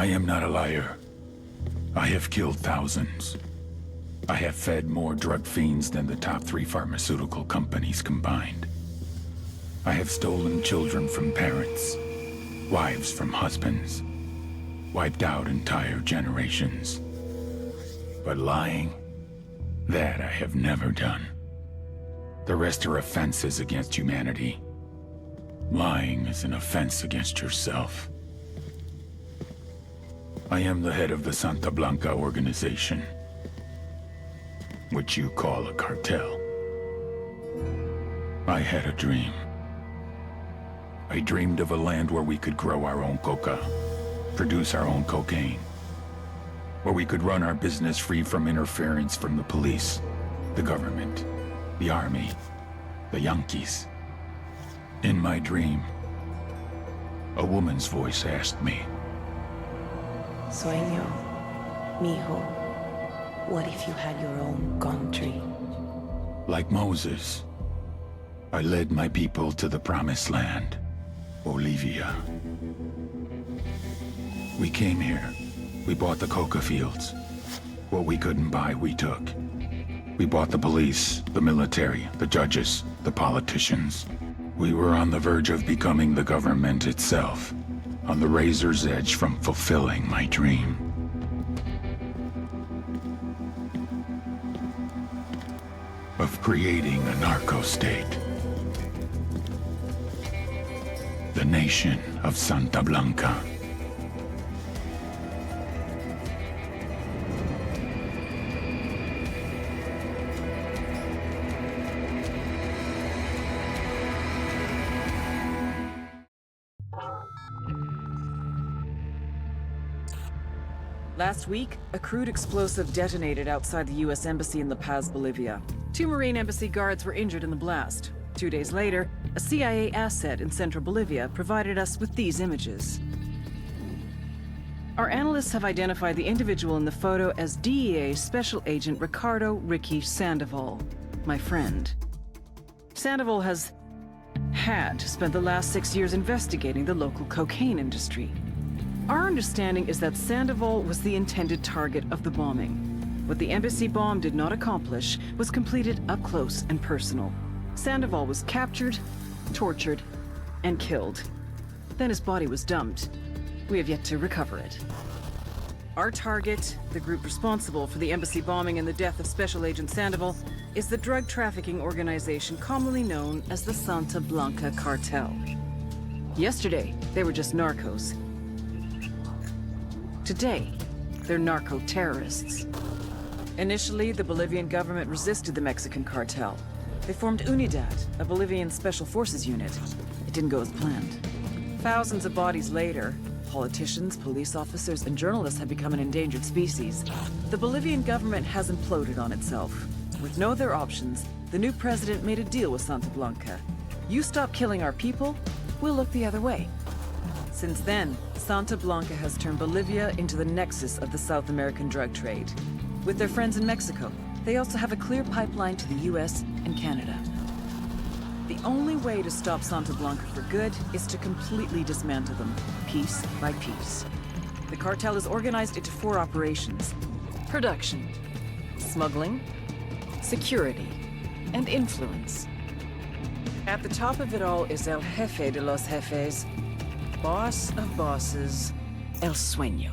I am not a liar. I have killed thousands. I have fed more drug fiends than the top 3 pharmaceutical companies combined. I have stolen children from parents, wives from husbands, wiped out entire generations. But lying, that I have never done. The rest are offenses against humanity. Lying is an offense against yourself. I am the head of the Santa Blanca organization, which you call a cartel. I had a dream. I dreamed of a land where we could grow our own coca, produce our own cocaine, where we could run our business free from interference from the police, the government, the army, the Yankees. In my dream, a woman's voice asked me, Sueño, mijo, what if you had your own country? like Moses, I led my people to the promised land, Bolivia. We came here. We bought the coca fields. What we couldn't buy, we took. We bought the police, the military, the judges, the politicians. We were on the verge of becoming the government itself, on the razor's edge from fulfilling my dream. Of creating a narco-state. The nation of Santa Blanca. Last week, a crude explosive detonated outside the U.S. Embassy in La Paz, Bolivia. 2 Marine Embassy guards were injured in the blast. 2 days later, a CIA asset in central Bolivia provided us with these images. Our analysts have identified the individual in the photo as DEA Special Agent Ricardo Ricky Sandoval, my friend. Sandoval had spent the last 6 years investigating the local cocaine industry. Our understanding is that Sandoval was the intended target of the bombing. What the embassy bomb did not accomplish was completed up close and personal. Sandoval was captured, tortured, and killed. Then his body was dumped. We have yet to recover it. Our target, the group responsible for the embassy bombing and the death of Special Agent Sandoval, is the drug trafficking organization commonly known as the Santa Blanca Cartel. Yesterday, they were just narcos. Today, they're narco-terrorists. Initially, the Bolivian government resisted the Mexican cartel. They formed UNIDAD, a Bolivian special forces unit. It didn't go as planned. Thousands of bodies later, politicians, police officers, and journalists have become an endangered species. The Bolivian government has imploded on itself. With no other options, the new president made a deal with Santa Blanca. You stop killing our people, we'll look the other way. Since then, Santa Blanca has turned Bolivia into the nexus of the South American drug trade. With their friends in Mexico, they also have a clear pipeline to the US and Canada. The only way to stop Santa Blanca for good is to completely dismantle them, piece by piece. The cartel is organized into 4 operations: production, smuggling, security, and influence. At the top of it all is El Jefe de los Jefes, boss of bosses, El Sueño.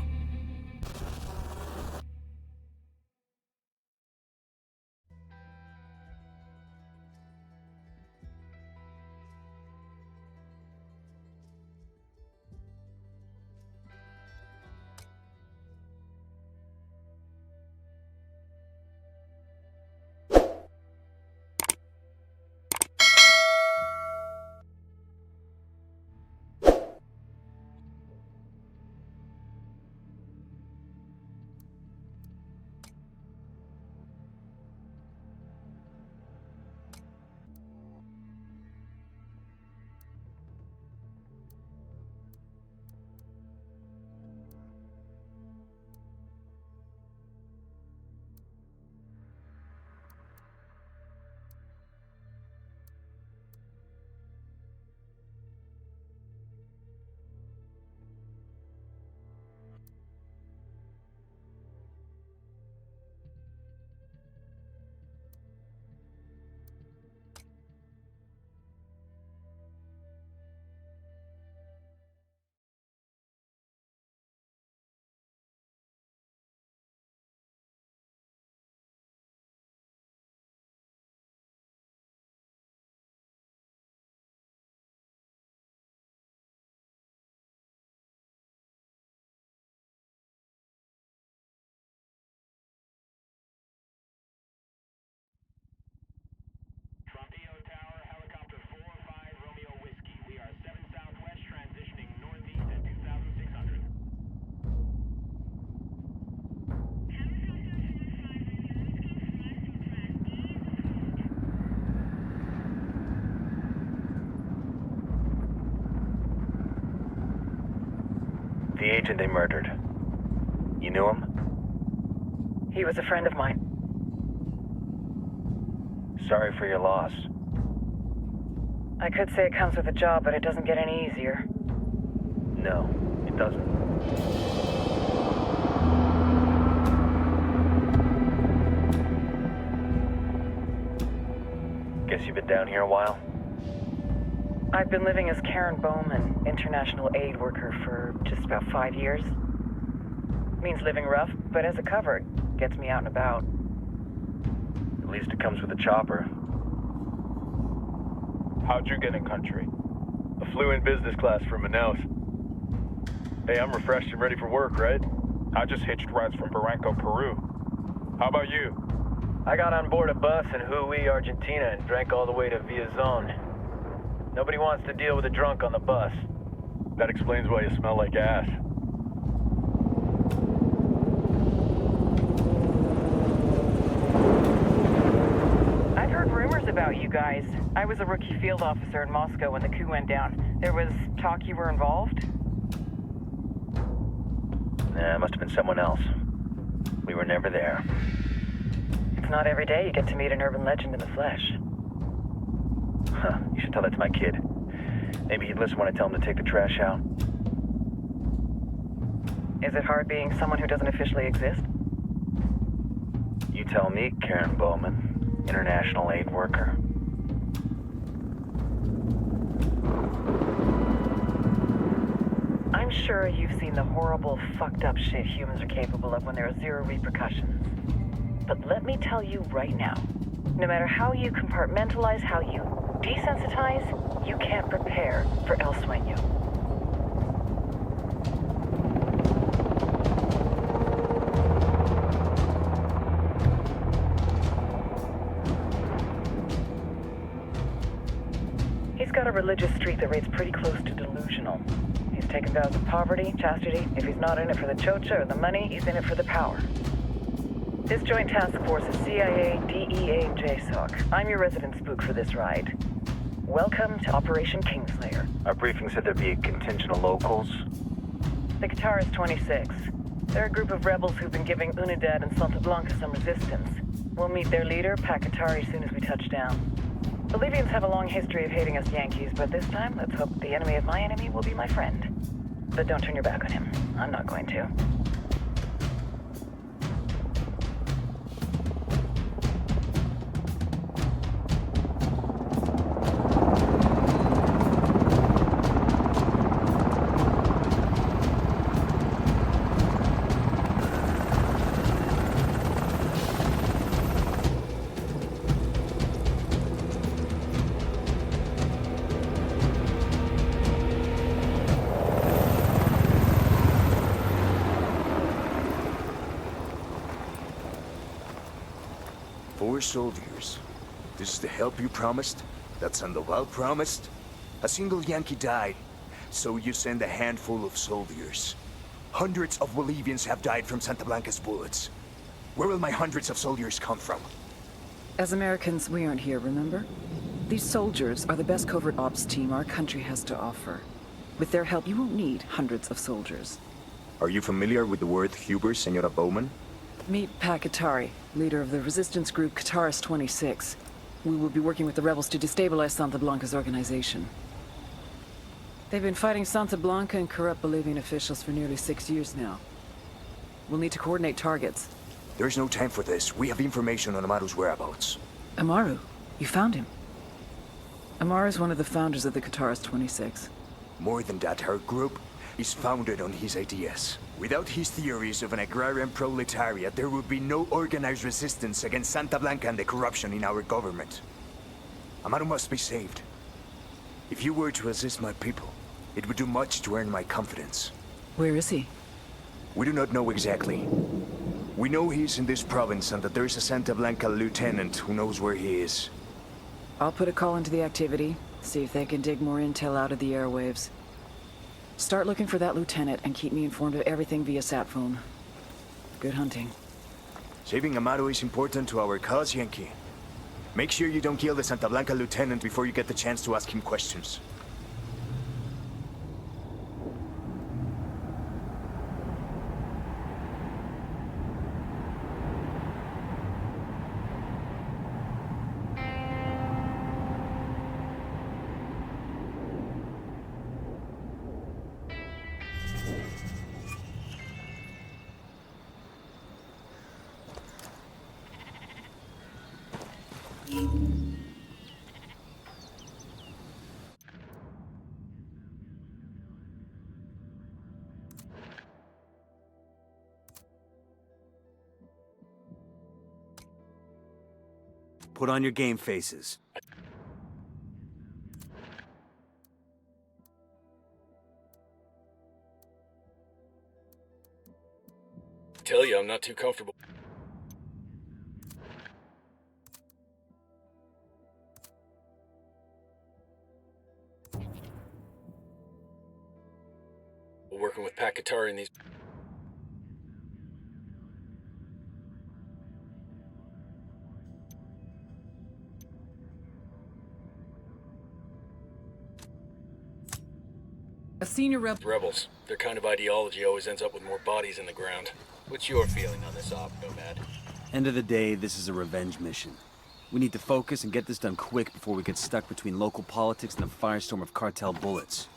The agent they murdered. You knew him? He was a friend of mine. Sorry for your loss. I could say it comes with a job, but it doesn't get any easier. No, it doesn't. Guess you've been down here a while? I've been living as Karen Bowman, international aid worker, for just about 5 years. Means living rough, but as a cover, it gets me out and about. At least it comes with a chopper. How'd you get in country? I flew in business class from Manaus. Hey, I'm refreshed and ready for work, right? I just hitched rides from Barranco, Peru. How about you? I got on board a bus in Hui, Argentina, and drank all the way to Villazon. Nobody wants to deal with a drunk on the bus. That explains why you smell like ass. I've heard rumors about you guys. I was a rookie field officer in Moscow when the coup went down. There was talk you were involved? Nah, it must have been someone else. We were never there. It's not every day you get to meet an urban legend in the flesh. Huh, you should tell that to my kid. Maybe he'd listen when I tell him to take the trash out. Is it hard being someone who doesn't officially exist? You tell me, Karen Bowman, international aid worker. I'm sure you've seen the horrible, fucked up shit humans are capable of when there are zero repercussions. But let me tell you right now, no matter how you compartmentalize, how you desensitize, you can't prepare for El Sueño. He's got a religious streak that rates pretty close to delusional. He's taken vows of poverty, chastity. If he's not in it for the chocha or the money, he's in it for the power. This joint task force is CIA, DEA, and JSOC. I'm your resident spook for this ride. Welcome to Operation Kingslayer. Our briefing said there'd be a contingent of locals. The Qatar 26. They're a group of rebels who've been giving Unidad and Santa Blanca some resistance. We'll meet their leader, Pakatari, soon as we touch down. Bolivians have a long history of hating us Yankees, but this time, let's hope the enemy of my enemy will be my friend. But don't turn your back on him. I'm not going to. Soldiers. This is the help you promised? That Sandoval promised? A single Yankee died, so you send a handful of soldiers. Hundreds of Bolivians have died from Santa Blanca's bullets. Where will my hundreds of soldiers come from? As Americans, we aren't here, remember? These soldiers are the best covert ops team our country has to offer. With their help, you won't need hundreds of soldiers. Are you familiar with the word Huber, Senora Bowman? Meet Pakatari, leader of the resistance group Qatar 26. We will be working with the rebels to destabilize Santa Blanca's organization. They've been fighting Santa Blanca and corrupt Bolivian officials for nearly 6 years now. We'll need to coordinate targets. There's no time for this. We have information on Amaru's whereabouts. Amaru? You found him? Amaru is one of the founders of the Qatar 26. More than that, her group is founded on his ideas. Without his theories of an agrarian proletariat, there would be no organized resistance against Santa Blanca and the corruption in our government. Amaru must be saved. If you were to assist my people, it would do much to earn my confidence. Where is he? We do not know exactly. We know he's in this province and that there is a Santa Blanca lieutenant who knows where he is. I'll put a call into the activity, see if they can dig more intel out of the airwaves. Start looking for that lieutenant and keep me informed of everything via sat phone. Good hunting. Saving Amaru is important to our cause, Yankee. Make sure you don't kill the Santa Blanca lieutenant before you get the chance to ask him questions. Put on your game faces. Tell you, I'm not too comfortable. Working with Pakatari in these... A senior rebels. Their kind of ideology always ends up with more bodies in the ground. What's your feeling on this op, Nomad? End of the day, this is a revenge mission. We need to focus and get this done quick before we get stuck between local politics and a firestorm of cartel bullets.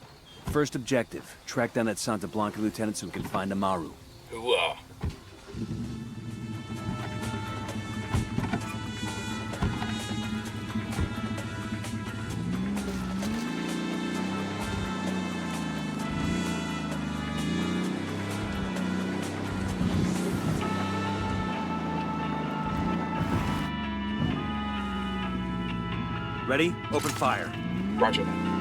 First objective, track down that Santa Blanca lieutenant so we can find Amaru. Hooah! Ready? Open fire. Roger that.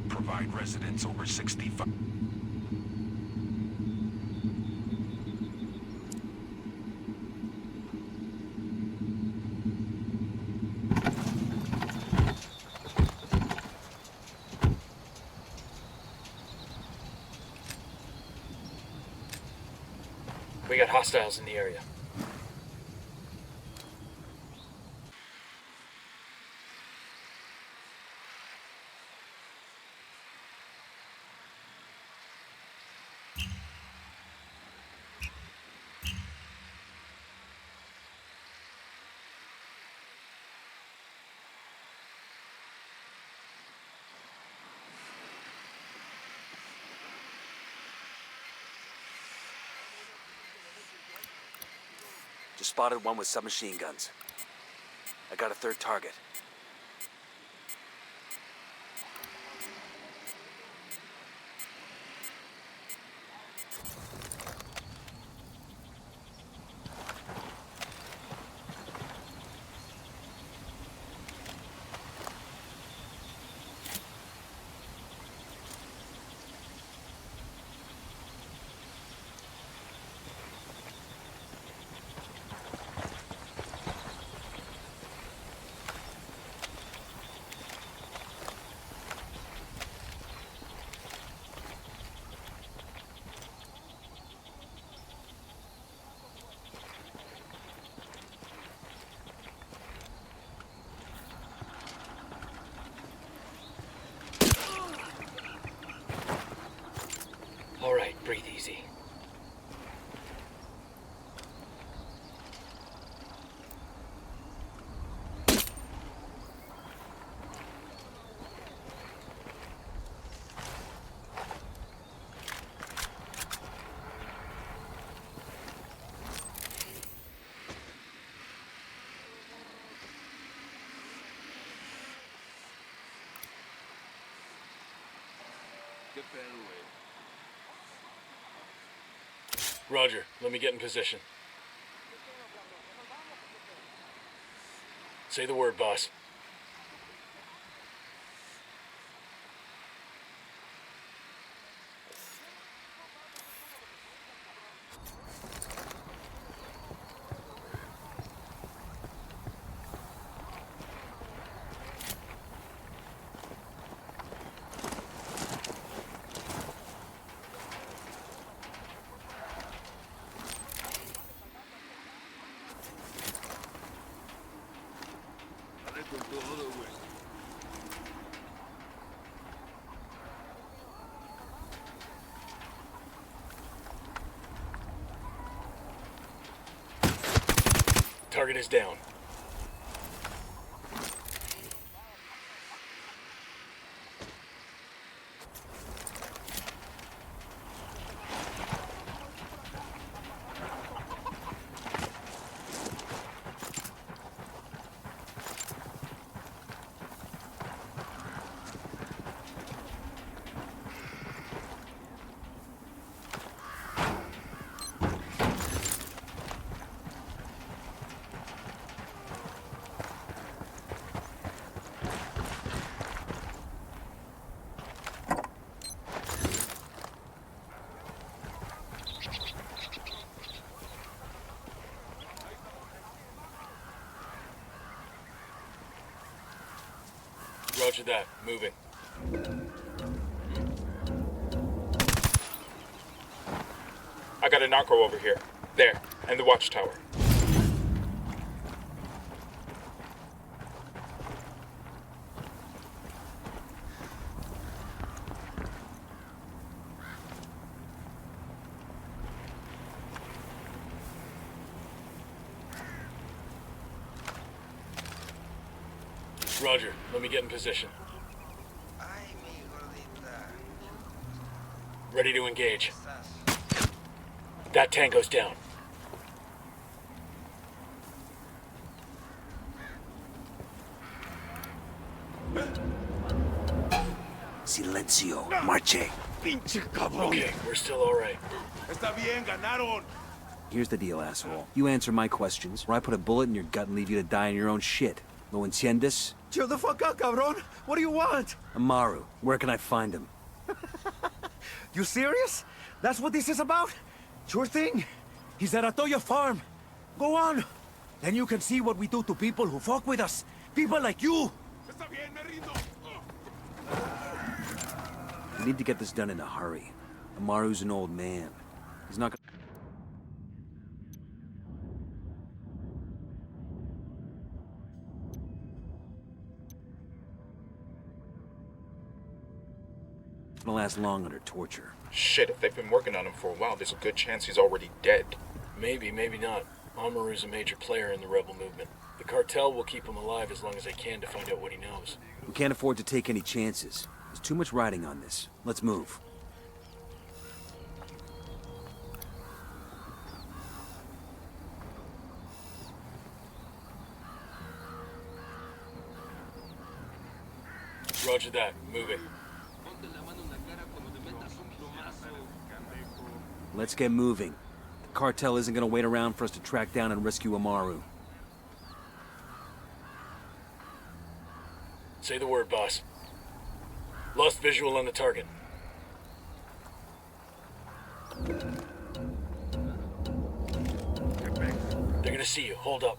Provide residents over 65. We got hostiles in the area. Just spotted one with submachine guns. I got a third target. Roger, let me get in position. Say the word, boss. Target is down. Roger that. Moving. I got a narco over here. There, and the watchtower. Roger, let me get in position. Ready to engage. That tango's down. Silencio, marche. Okay, we're still alright. Here's the deal, asshole. You answer my questions, or I put a bullet in your gut and leave you to die in your own shit. ¿Lo entiendes? Chill the fuck out, cabron. What do you want? Amaru, where can I find him? You serious? That's what this is about? Sure thing. He's at Atoya Farm. Go on. Then you can see what we do to people who fuck with us. People like you. We need to get this done in a hurry. Amaru's an old man. He's not gonna last long under torture. Shit, if they've been working on him for a while, there's a good chance he's already dead. Maybe, maybe not. Amaru's a major player in the rebel movement. The cartel will keep him alive as long as they can to find out what he knows. We can't afford to take any chances. There's too much riding on this. Let's move. Roger that. Moving. Let's get moving. The cartel isn't gonna wait around for us to track down and rescue Amaru. Say the word, boss. Lost visual on the target. They're gonna see you. Hold up.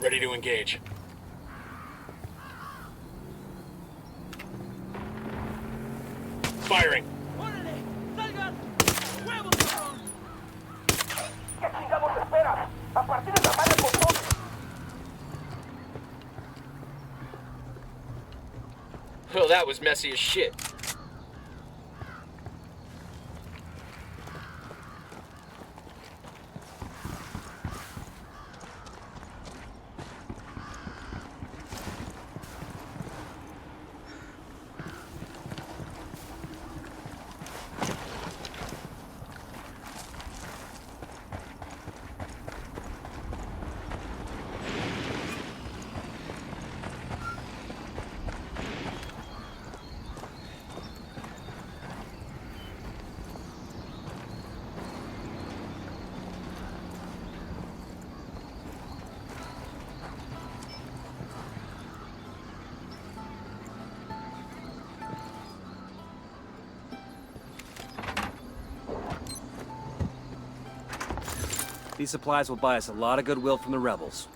Ready to engage. firing. Well, that was messy as shit. These supplies will buy us a lot of goodwill from the rebels.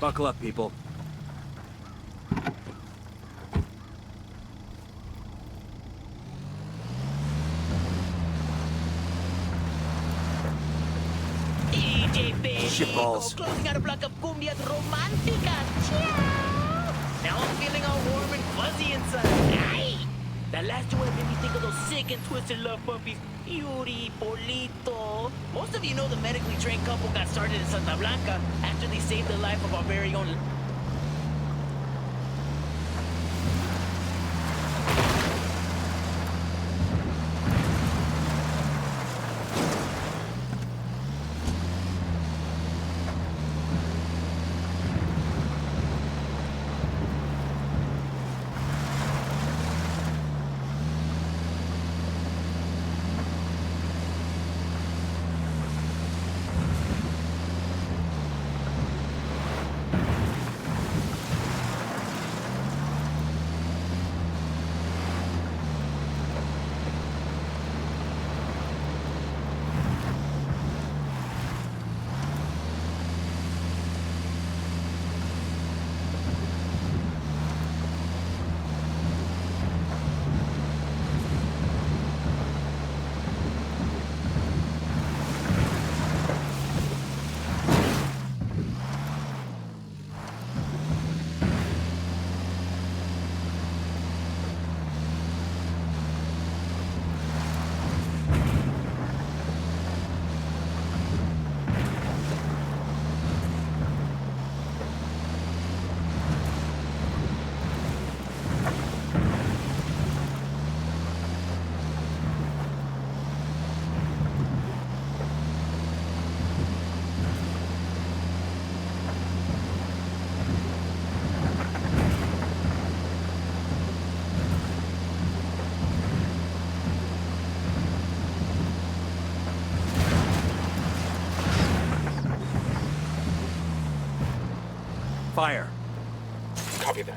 Buckle up, people. Shitballs. Closing out a block of cumbias románticas. Ciao. Now I'm feeling all warm and fuzzy inside. Ay! That last duet made me think of those sick and twisted love puppies. Yuri, Polito. Most of you know the medically trained couple got started in Santa Blanca after they saved the life of our very own... Fire. Copy that.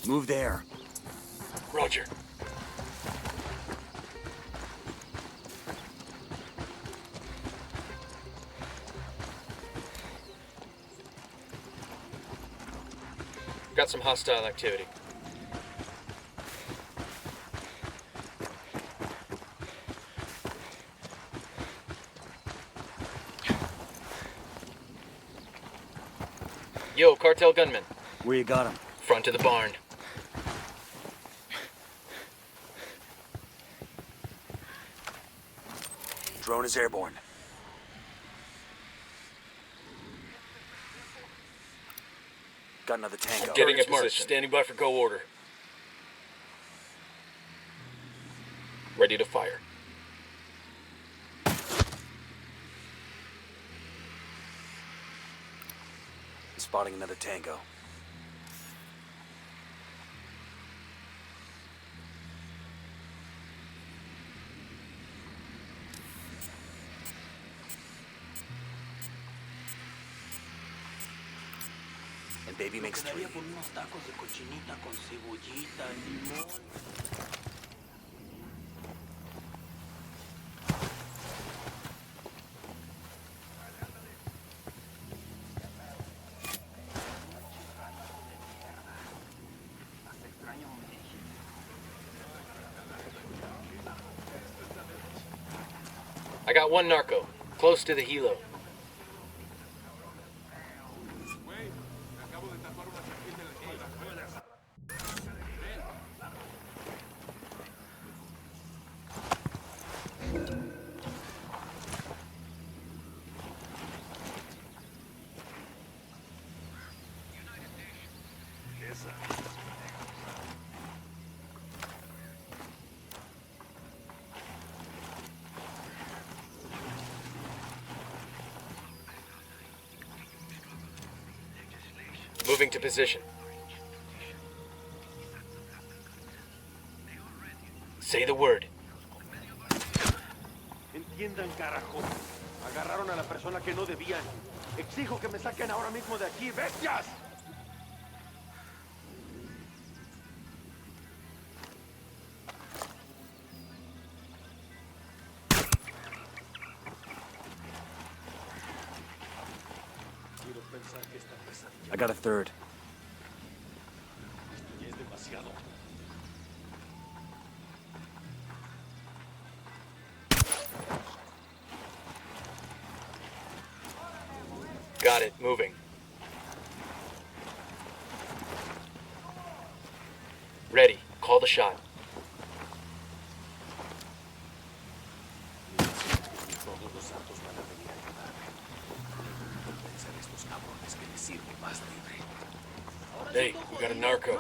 Move there. Roger. Got some hostile activity. Yo, cartel gunman. Where you got him? Front of the barn. Drone is airborne. Got another tango. Getting it marked. Standing by for go order. Ready to fire. Spotting another tango. And baby makes 3. Por unos tacos de cochinita con cebollita, limón. I got one narco, close to the helo. Moving to position. Say the word. Entiendan, carajo. Agarraron a la persona que no debían. Exijo que me saquen ahora mismo de aquí, bestias. I got a third. Got it, moving. Ready, call the shot. Hey, we got a narco.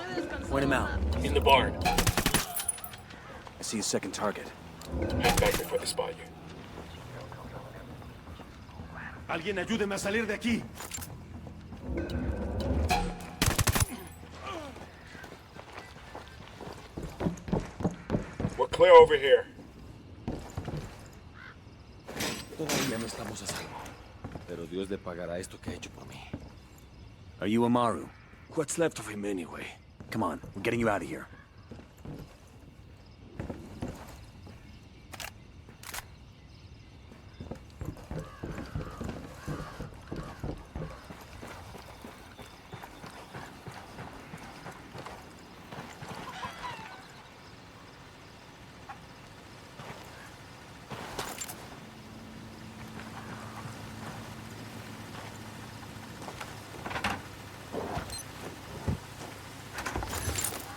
Point him out. In the barn. I see a second target. Head back before they spot you. Alguien ayúdeme a salir de aquí. We're clear over here. Todavía no estamos a salvo. Pero Dios le pagará esto que ha hecho por mí. Are you Amaru? What's left of him anyway? Come on, we're getting you out of here.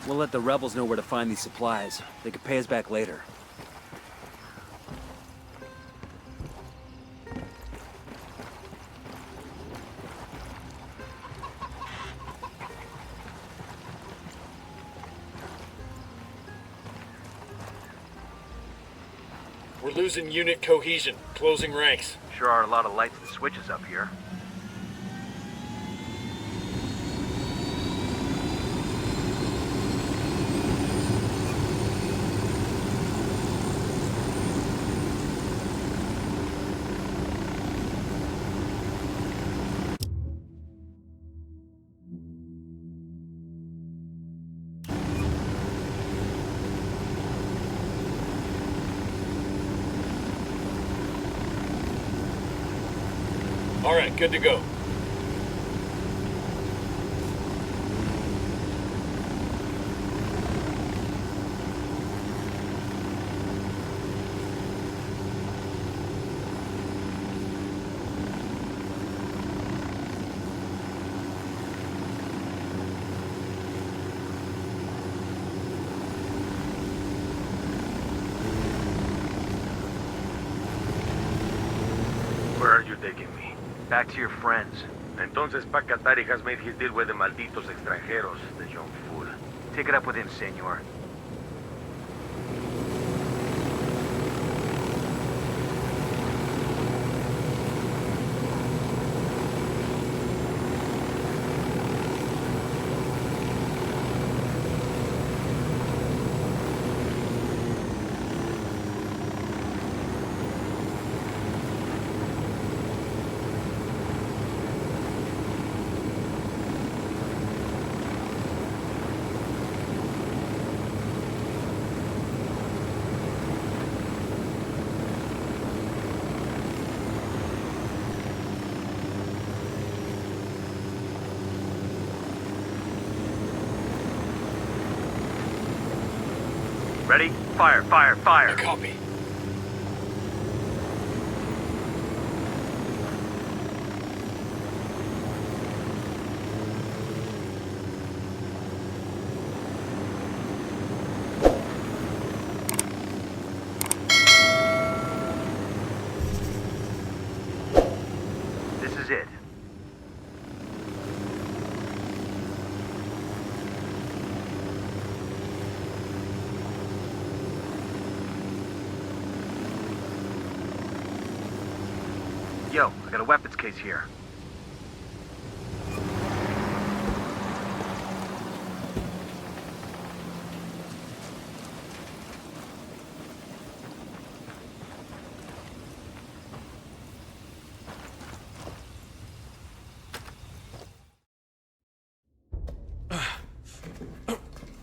We'll let the rebels know where to find these supplies. They could pay us back later. We're losing unit cohesion. Closing ranks. Sure are a lot of lights and switches up here. All right, good to go. Back to your friends. Entonces Pacatari has made his deal with the malditos extranjeros, the young fool. Take it up with him, senor. Ready? Fire, fire, fire! I copy. This is it. Yo, I got a weapons case here.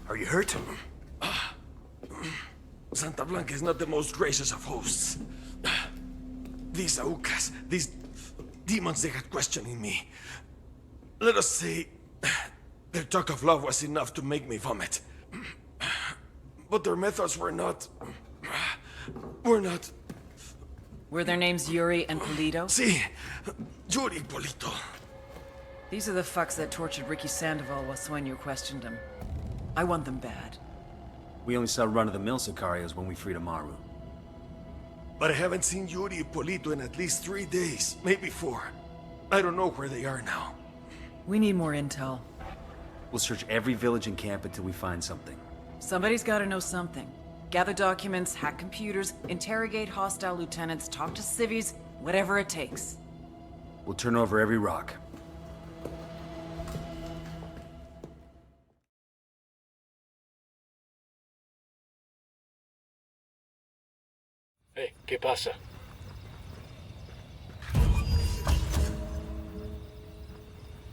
Are you hurt? Santa Blanca is not the most gracious of hosts. These Aucas, these demons, they had questioning me. Let us say, their talk of love was enough to make me vomit. But their methods were not... Were their names Yuri and Polito? See, Yuri Polito. These are the fucks that tortured Ricky Sandoval while Sueño questioned him. I want them bad. We only saw run-of-the-mill Sicarios when we freed Amaru. But I haven't seen Yuri and Polito in at least 3 days, maybe 4. I don't know where they are now. We need more intel. We'll search every village and camp until we find something. Somebody's gotta know something. Gather documents, hack computers, interrogate hostile lieutenants, talk to civvies, whatever it takes. We'll turn over every rock. Hey, ¿qué pasa?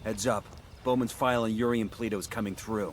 Heads up. Bowman's file on Yuri and Polito is coming through.